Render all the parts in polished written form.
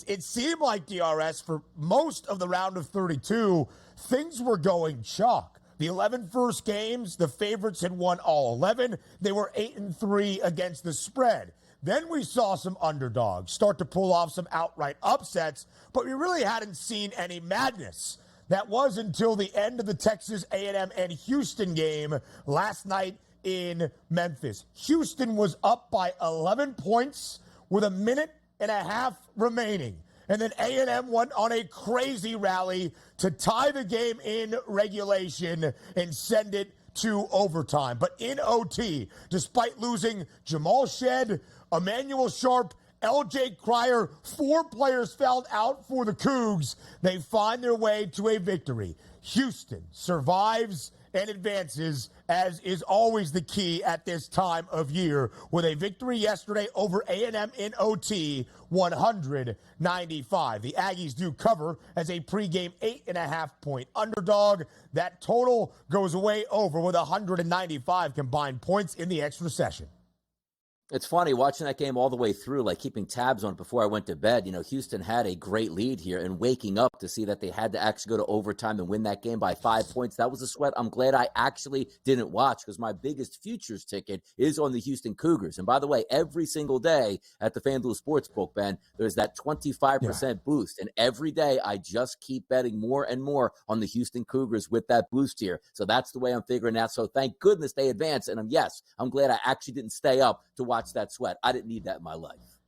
it seemed like DRS for most of the round of 32, things were going chalk. The 11 first games, the favorites had won all 11. They were 8-3 against the spread. Then we saw some underdogs start to pull off some outright upsets, but we really hadn't seen any madness. That was until the end of the Texas A&M and Houston game last night in Memphis. Houston was up by 11 points with a minute and a half remaining. And then A&M went on a crazy rally to tie the game in regulation and send it to overtime. But in OT, despite losing Jamal Shed, Emmanuel Sharp, LJ Cryer, 4 players fouled out for the Cougs, they find their way to a victory. Houston survives and advances, as is always the key at this time of year, with a victory yesterday over A&M in OT, 195. The Aggies do cover as a pregame 8.5-point underdog. That total goes way over with 195 combined points in the extra session. It's funny watching that game all the way through, like keeping tabs on it before I went to bed. You know, Houston had a great lead here, and waking up to see that they had to actually go to overtime and win that game by 5 points, that was a sweat I'm glad I actually didn't watch, because my biggest futures ticket is on the Houston Cougars. And by the way, every single day at the FanDuel Sportsbook, Ben, there's that 25% boost. And every day I just keep betting more and more on the Houston Cougars with that boost here. So that's the way I'm figuring out. So thank goodness they advanced. And I'm glad I actually didn't stay up to watch that sweat. I didn't need that in my life.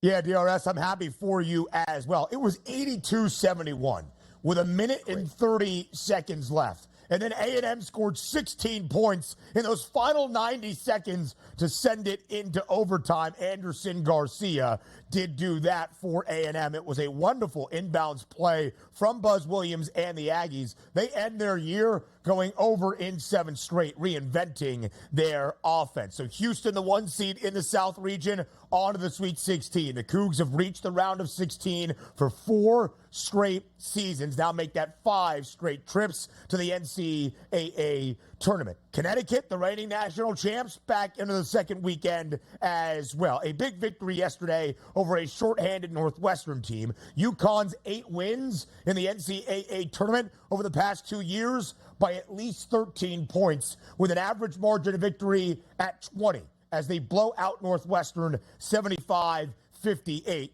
Yeah, DRS, I'm happy for you as well. It was 82-71 with a minute and 30 seconds left. And then A&M scored 16 points in those final 90 seconds to send it into overtime. Anderson Garcia did do that for A&M. It was a wonderful inbounds play from Buzz Williams and the Aggies. They end their year going over in 7 straight, reinventing their offense. So Houston, the 1 seed in the South region, on to the Sweet 16. The Cougs have reached the round of 16 for 4 straight seasons. Now make that 5 straight trips to the NCAA Tournament. Connecticut, the reigning national champs, back into the second weekend as well. A big victory yesterday over a shorthanded Northwestern team. UConn's 8 wins in the NCAA Tournament over the past 2 years by at least 13 points, with an average margin of victory at 20, as they blow out Northwestern 75-58.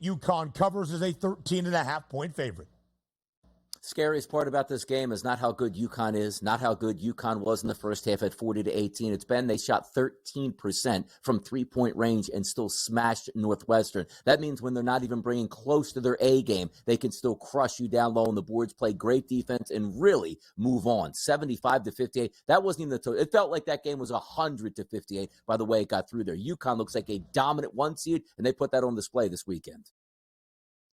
UConn covers as a 13.5-point favorite. Scariest part about this game is not how good UConn is, not how good UConn was in the first half at 40-18. It's been they shot 13% from 3-point range and still smashed Northwestern. That means when they're not even bringing close to their A game, they can still crush you down low on the boards, play great defense, and really move on. 75-58. That wasn't even the total. It felt like that game was 100-58 by the way it got through there. UConn looks like a dominant 1 seed, and they put that on display this weekend.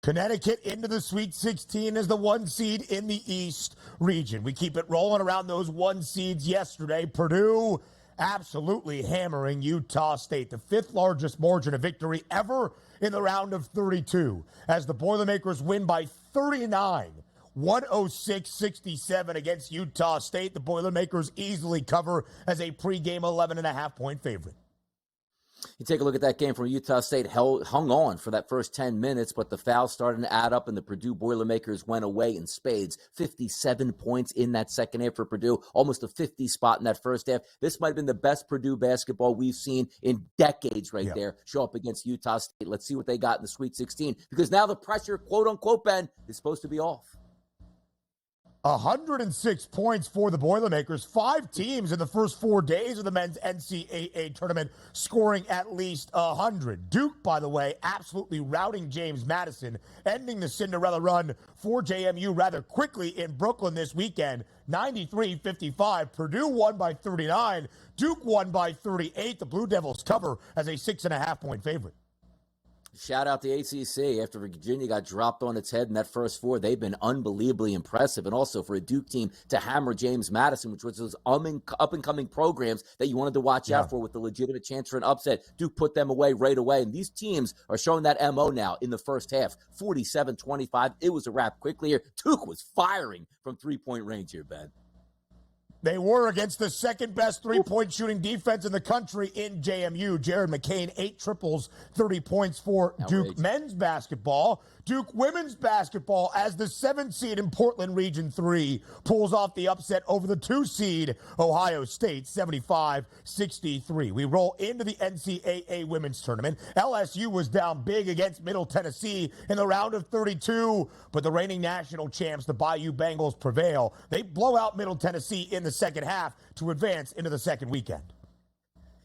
Connecticut into the Sweet 16 as the 1 seed in the East region. We keep it rolling around those 1 seeds yesterday. Purdue absolutely hammering Utah State, the 5th largest margin of victory ever in the round of 32, as the Boilermakers win by 39. 106-67 against Utah State. The Boilermakers easily cover as a pregame 11.5-point favorite. You take a look at that game from Utah State, hung on for that first 10 minutes, but the fouls started to add up, and the Purdue Boilermakers went away in spades. 57 points in that second half for Purdue, almost a 50 spot in that first half. This might have been the best Purdue basketball we've seen in decades there, show up against Utah State. Let's see what they got in the Sweet 16, because now the pressure, quote-unquote, Ben, is supposed to be off. 106 points for the Boilermakers. 5 teams in the first 4 days of the men's NCAA tournament scoring at least 100. Duke, by the way, absolutely routing James Madison, ending the Cinderella run for JMU rather quickly in Brooklyn this weekend. 93-55. Purdue won by 39. Duke won by 38. The Blue Devils cover as a 6.5-point favorite. Shout out the ACC. After Virginia got dropped on its head in that first 4, they've been unbelievably impressive. And also for a Duke team to hammer James Madison, which was those up-and-coming programs that you wanted to watch out for with the legitimate chance for an upset. Duke put them away right away. And these teams are showing that MO now in the first half. 47-25. It was a wrap quickly here. Duke was firing from 3-point range here, Ben. They were against the second-best three-point shooting defense in the country in JMU. Jared McCain, 8 triples, 30 points for Duke men's basketball. Duke women's basketball, as the 7th seed in Portland Region 3, pulls off the upset over the 2 seed Ohio State, 75-63. We roll into the NCAA Women's Tournament. LSU was down big against Middle Tennessee in the round of 32, but the reigning national champs, the Bayou Bengals, prevail. They blow out Middle Tennessee in the second half to advance into the second weekend.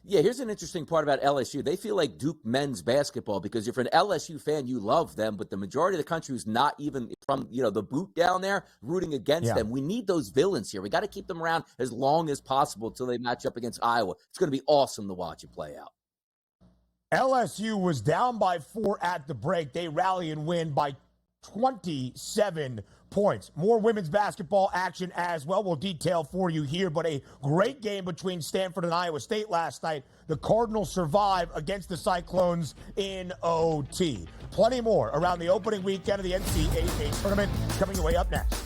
Yeah, here's an interesting part about LSU. They feel like Duke men's basketball because if you're an LSU fan, you love them, but the majority of the country who's not even from, the boot down there rooting against them. We need those villains here. We got to keep them around as long as possible until they match up against Iowa. It's going to be awesome to watch it play out. LSU was down by 4 at the break. They rally and win by 27 points. More women's basketball action as well. We'll detail for you here, but a great game between Stanford and Iowa State last night. The Cardinals survive against the Cyclones in OT. Plenty more around the opening weekend of the NCAA Tournament coming your way up next.